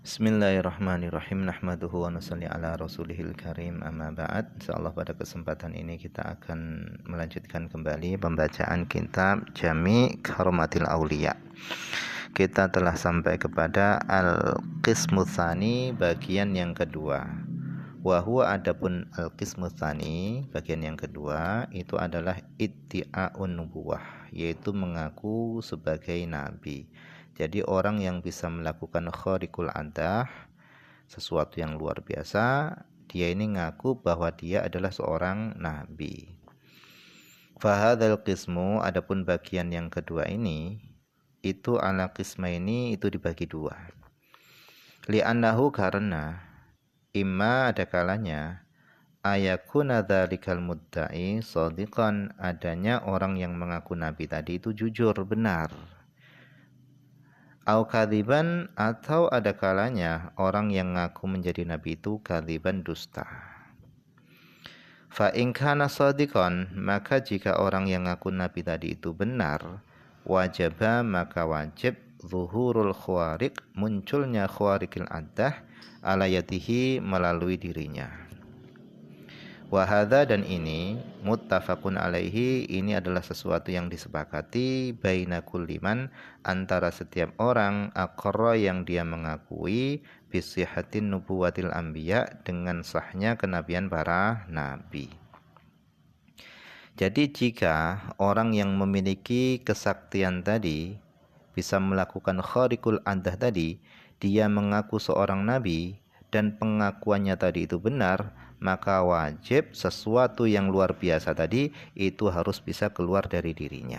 Bismillahirrahmanirrahim. Nahmaduhu wa nusalli ala rasulihil karim, amma ba'd. Insyaallah pada kesempatan ini kita akan melanjutkan kembali pembacaan kitab Jami' Karomatil Aulia. Kita telah sampai kepada al-qismu tsani, bagian yang kedua. Wa huwa adapun al-qismu tsani, bagian yang kedua itu adalah iddi'a'un nubuwah, yaitu mengaku sebagai nabi. Jadi orang yang bisa melakukan khariqul adah, sesuatu yang luar biasa, dia ini ngaku bahwa dia adalah seorang nabi. Fahadzal qismu, adapun bagian yang kedua ini, itu ala qisma ini itu dibagi dua. Li'annahu, karena imma ada kalanya ayakuna dzalikal mudda'i shadiqan, adanya orang yang mengaku nabi tadi itu jujur, benar. Au kadziban, atau ada kalanya orang yang ngaku menjadi nabi itu kadziban, dusta. Fa in kana shadiqan, maka jika orang yang ngaku nabi tadi itu benar, wajaba, maka wajib zuhurul khawariq, munculnya khawariqil adah ala yadihi, melalui dirinya. Wa hadza, dan ini muttafaqun alaihi, ini adalah sesuatu yang disepakati baina kulli man, antara setiap orang aqarra yang dia mengakui bisihatin nubuwatil anbiya, dengan sahnya kenabian para nabi. Jadi jika orang yang memiliki kesaktian tadi bisa melakukan khariqul adah tadi, dia mengaku seorang nabi dan pengakuannya tadi itu benar, maka wajib sesuatu yang luar biasa tadi itu harus bisa keluar dari dirinya.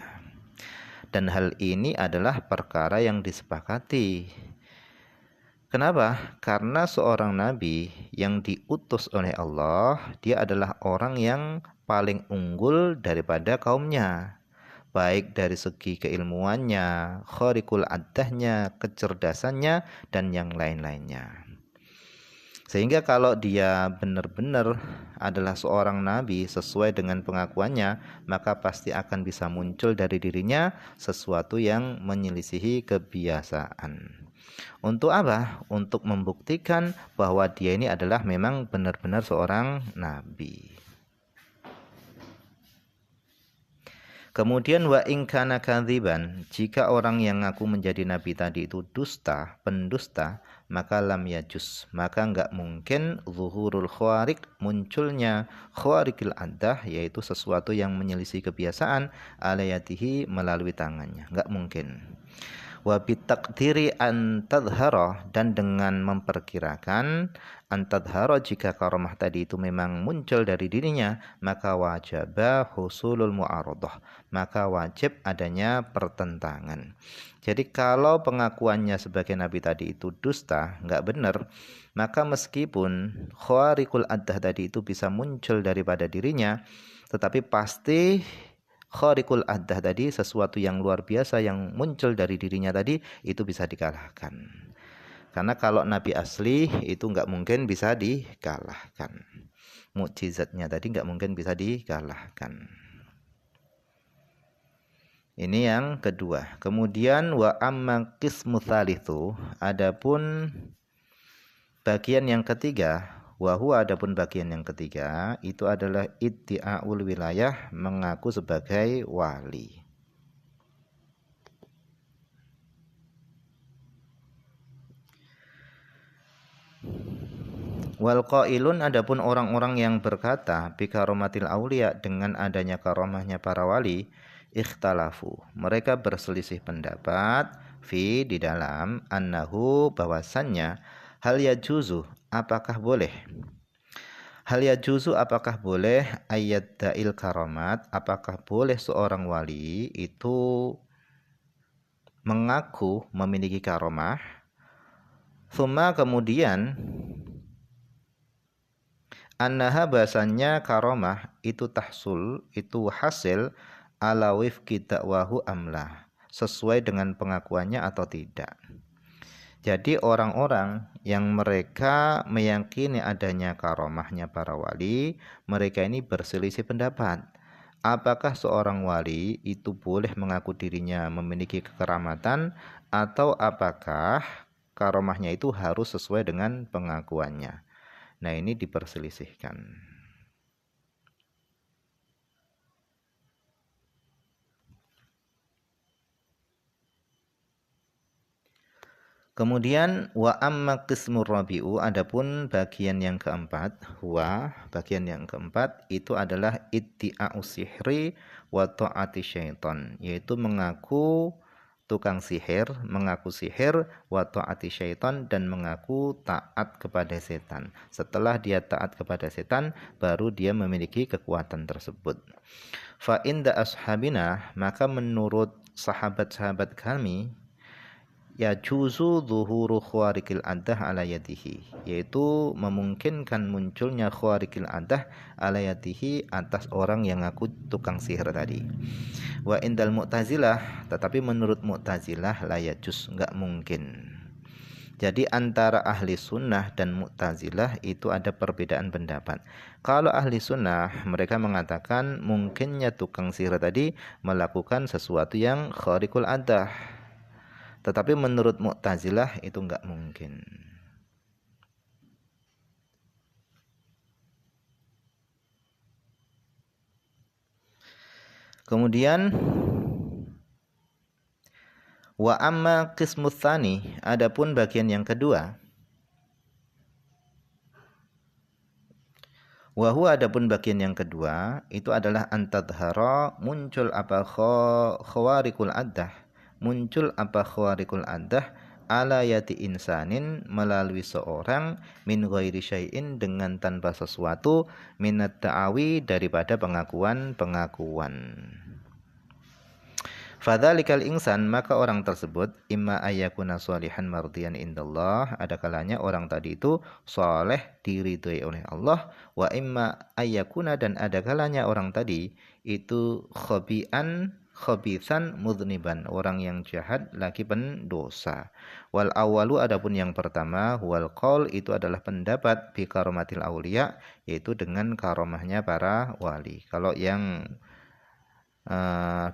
Dan hal ini adalah perkara yang disepakati. Kenapa? Karena seorang nabi yang diutus oleh Allah, dia adalah orang yang paling unggul daripada kaumnya, baik dari segi keilmuannya, khariqul adahnya, kecerdasannya, dan yang lain-lainnya. Sehingga kalau dia benar-benar adalah seorang nabi sesuai dengan pengakuannya, maka pasti akan bisa muncul dari dirinya sesuatu yang menyelisihi kebiasaan. Untuk apa? Untuk membuktikan bahwa dia ini adalah memang benar-benar seorang nabi. Kemudian wa in kana kadziban, jika orang yang ngaku menjadi nabi tadi itu dusta, pendusta, maka lam yajuz, maka enggak mungkin zuhurul khawariq, munculnya khawariqil adah, yaitu sesuatu yang menyelisih kebiasaan, alayatihi, melalui tangannya, enggak mungkin. Wa bitaqdiri an tadhara, dan dengan memperkirakan an tadhara, jika karomah tadi itu memang muncul dari dirinya, maka wajaba husulul mu'aradah, maka wajib adanya pertentangan. Jadi kalau pengakuannya sebagai nabi tadi itu dusta, enggak benar, maka meskipun khawariqul adah tadi itu bisa muncul daripada dirinya, tetapi pasti khariqul adah tadi, sesuatu yang luar biasa yang muncul dari dirinya tadi, itu bisa dikalahkan. Karena kalau nabi asli itu enggak mungkin bisa dikalahkan. Mukjizatnya tadi enggak mungkin bisa dikalahkan. Ini yang kedua. Kemudian wa amma qismu tsalitsu, adapun bagian yang ketiga, wa huwa, adapun bagian yang ketiga itu adalah iddi'aul wilayah, mengaku sebagai wali. Wal qailun, adapun orang-orang yang berkata bi karomatil aulia, dengan adanya karomahnya para wali, ikhtalafu, mereka berselisih pendapat fi, di dalam, annahu, bahwasannya, hal yajuzu, apakah boleh, hal yajuzu, apakah boleh, ayat da'il karomat, apakah boleh seorang wali itu mengaku memiliki karomah, thumma, kemudian, annaha, bahasanya karomah itu tahsul, itu hasil, ala wifqi dakwahu amlah, sesuai dengan pengakuannya atau tidak. Jadi orang-orang yang mereka meyakini adanya karomahnya para wali, mereka ini berselisih pendapat. Apakah seorang wali itu boleh mengaku dirinya memiliki kekeramatan, atau apakah karomahnya itu harus sesuai dengan pengakuannya. Nah, ini diperselisihkan. Kemudian wa amma qismur rabi'u, adapun bagian yang keempat, bagian yang keempat itu adalah iddi'a'u sihri wa ta'ati syaitan, yaitu mengaku tukang sihir, mengaku sihir, wa ta'ati syaitan, dan mengaku taat kepada setan. Setelah dia taat kepada setan, baru dia memiliki kekuatan tersebut. Fa inda ashabina, maka menurut sahabat-sahabat kami, ya juzu zuhuru khawarikil adah ala yadihi, yaitu memungkinkan munculnya khawarikil adah ala yadihi atas orang yang ngaku tukang sihir tadi. Wa indal mu'tazilah, tetapi menurut mu'tazilah la yajuz, enggak mungkin. Jadi antara ahli sunnah dan mu'tazilah itu ada perbedaan pendapat. Kalau ahli sunnah, mereka mengatakan mungkinnya tukang sihir tadi melakukan sesuatu yang kharikul adah. Tetapi menurut Mu'tazilah itu enggak mungkin. Kemudian wa amma qismus tsani, adapun bagian yang kedua. Wa huwa, adapun bagian yang kedua itu adalah antadhara, muncul apa khawarikul adah, muncul apa khawarikul adah ala yati insanin, melalui seorang, min ghairi syai'in, dengan tanpa sesuatu, minat ta'awi, daripada pengakuan-pengakuan. Fadzalikal insan, maka orang tersebut imma ayyakuna sholihan mardiyan indallah, ada kalanya orang tadi itu soleh diridhoi oleh Allah, wa imma ayyakuna, dan ada kalanya orang tadi itu khabithan mudhniban, orang yang jahat lagi pendosa. Wal awalu, adapun yang pertama, wal qaul, itu adalah pendapat bi karomatil auliya, yaitu dengan karomahnya para wali. Kalau yang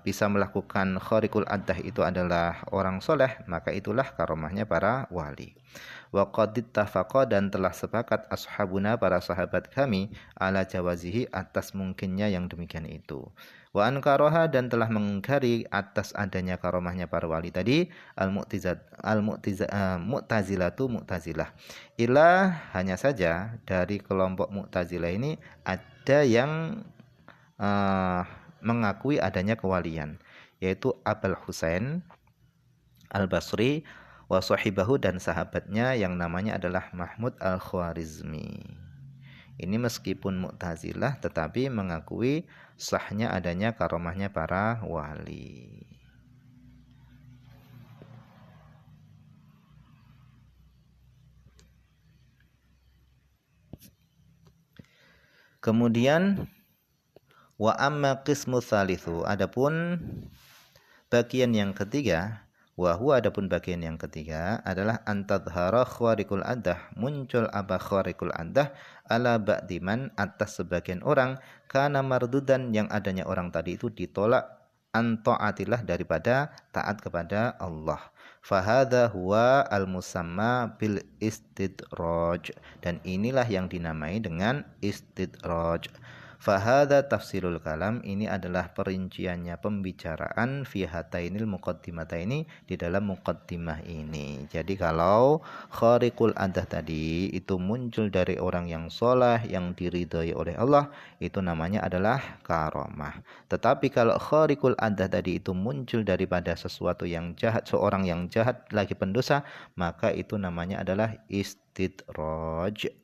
bisa melakukan kharikul adah itu adalah orang soleh, maka itulah karomahnya para wali. Wa qad ittafaqa, dan telah sepakat ashabuna, para sahabat kami, ala jawazihi, atas mungkinnya yang demikian itu. Wa ankaroha, dan telah mengingkari atas adanya karomahnya para wali tadi mu'tazilatu, mu'tazilah. Ila, hanya saja dari kelompok mu'tazilah ini ada yang mengakui adanya kewalian, yaitu Abul Husain Al-Basri wa sahibahu, dan sahabatnya yang namanya adalah Mahmud Al-Khwarizmi. Ini meskipun Mu'tazilah tetapi mengakui sahnya adanya karomahnya para wali. Kemudian wa amma qismu tsalitsu, adapun bagian yang ketiga, wa huwa, adapun bagian yang ketiga adalah antadhara khawarikul adah, muncul apa khawarikul adah ala ba'diman, atas sebagian orang, kana mardudan, yang adanya orang tadi itu ditolak, an ta'atillah, daripada taat kepada Allah. Fahadha huwa al-musamma bil istidraj, dan inilah yang dinamai dengan istidraj. Fahadha tafsirul kalam, ini adalah perinciannya pembicaraan fi hatainil muqaddimataini, di dalam muqaddimah ini. Jadi kalau khariqul adah tadi itu muncul dari orang yang soleh, yang diridhoi oleh Allah, itu namanya adalah karomah. Tetapi kalau khariqul adah tadi itu muncul daripada sesuatu yang jahat, seorang yang jahat lagi pendosa, maka itu namanya adalah istidraj.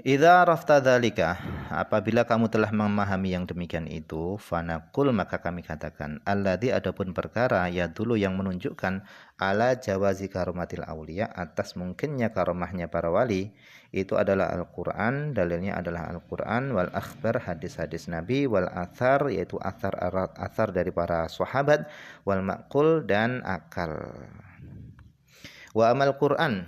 Idza rafta dzalika, apabila kamu telah memahami yang demikian itu, fanaqul, maka kami katakan, alladzi, adapun perkara, ya dulu, yang menunjukkan, ala jawazi karomatil auliya, atas mungkinnya karomahnya para wali, itu adalah Al-Qur'an, dalilnya adalah Al-Qur'an, wal akhbar, hadis-hadis Nabi, wal athar, yaitu athar dari para sahabat, wal maqul, dan akal. Wa amal Qur'an,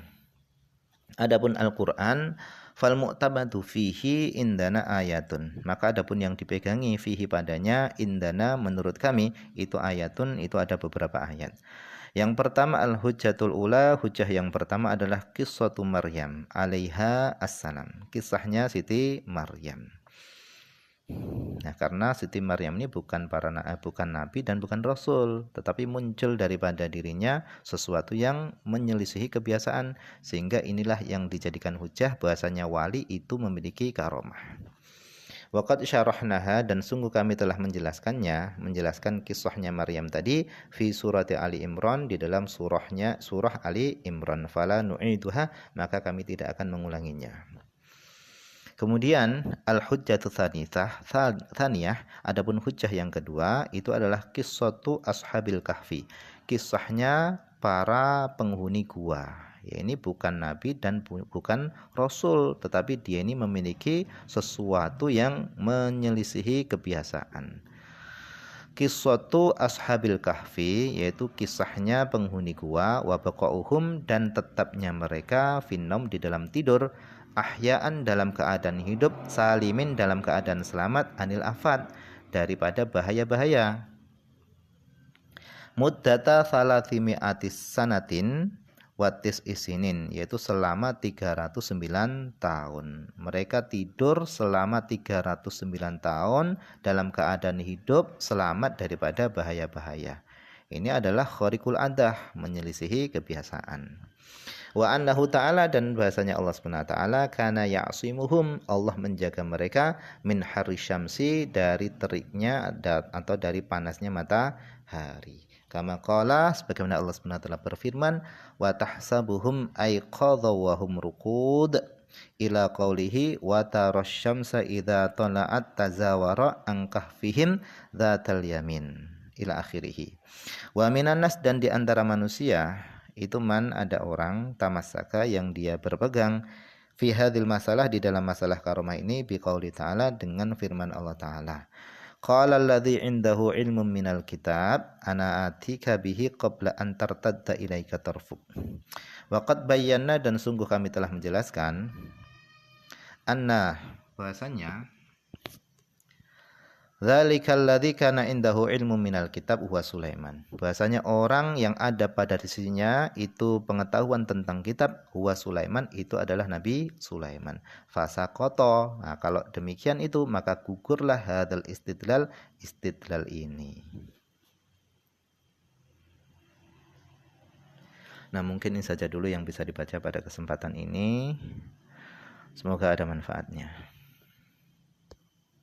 adapun Al-Qur'an, Fal mu'tamadu fihi indana ayatun. Maka adapun yang dipegangi fihi padanya indana menurut kami itu ayatun, itu ada beberapa ayat. Yang pertama al-hujjatul ula, hujjah yang pertama adalah qissatu Maryam alaiha assalam. Kisahnya Siti Maryam. Nah, karena Siti Maryam ini bukan bukan nabi dan bukan rasul, tetapi muncul daripada dirinya sesuatu yang menyelisihi kebiasaan, sehingga inilah yang dijadikan hujah bahasanya wali itu memiliki karomah. Waqad syarahnaha, dan sungguh kami telah menjelaskannya, menjelaskan kisahnya Maryam tadi fi surat Ali Imran, di dalam surah Ali Imran. Fala nu'iduha, maka kami tidak akan mengulanginya. Kemudian al-hujjatu tsaniyah, adapun hujjah yang kedua itu adalah qissatu ashabil kahfi. Kisahnya para penghuni gua. Ya, ini bukan nabi dan bukan rasul, tetapi dia ini memiliki sesuatu yang menyelisihi kebiasaan. Qissatu ashabil kahfi, yaitu kisahnya penghuni gua, wa baqauhum, dan tetapnya mereka finnom, di dalam tidur, ahyaan, dalam keadaan hidup, salimin, dalam keadaan selamat, anil afat, daripada bahaya-bahaya. Muddata salatimi'atis sanatin watis isinin, yaitu selama 309 tahun. Mereka tidur selama 309 tahun dalam keadaan hidup selamat daripada bahaya-bahaya. Ini adalah khariqul adah, menyelisihi kebiasaan. Wa annahu ta'ala, dan bahasanya Allah Subhanahu wa taala, kana ya'simuhum, Allah menjaga mereka, min harri syamsi, dari teriknya atau dari panasnya matahari. Kama qala, sebagaimana Allah Subhanahu wa taala berfirman, wa tahsabuhum aiqadha wa hum ruqud, ila qawlihi wa tarasyamsa idza tala'at tazawara an kahfihim dzatal yamin, ila akhirih. Wa minan nas, dan di antara manusia itu man, ada orang tamassaka yang dia berpegang fi hadhil masalah, di dalam masalah karomah ini, biqauli ta'ala, dengan firman Allah Ta'ala, qala alladzi indahu ilmun minal kitab ana atika bihi qabla an tartadda ilaika tarfuk. Wa qad bayyana, dan sungguh kami telah menjelaskan, anna, bahasanya, dzalikal ladzi kana indahu ilmu minal kitab huwa Sulaiman, bahasanya orang yang ada pada sisinya itu pengetahuan tentang kitab, huwa Sulaiman, itu adalah Nabi Sulaiman. Fasaqata, nah kalau demikian itu maka gugurlah hadzal istidlal ini. Nah, mungkin ini saja dulu yang bisa dibaca pada kesempatan ini. Semoga ada manfaatnya.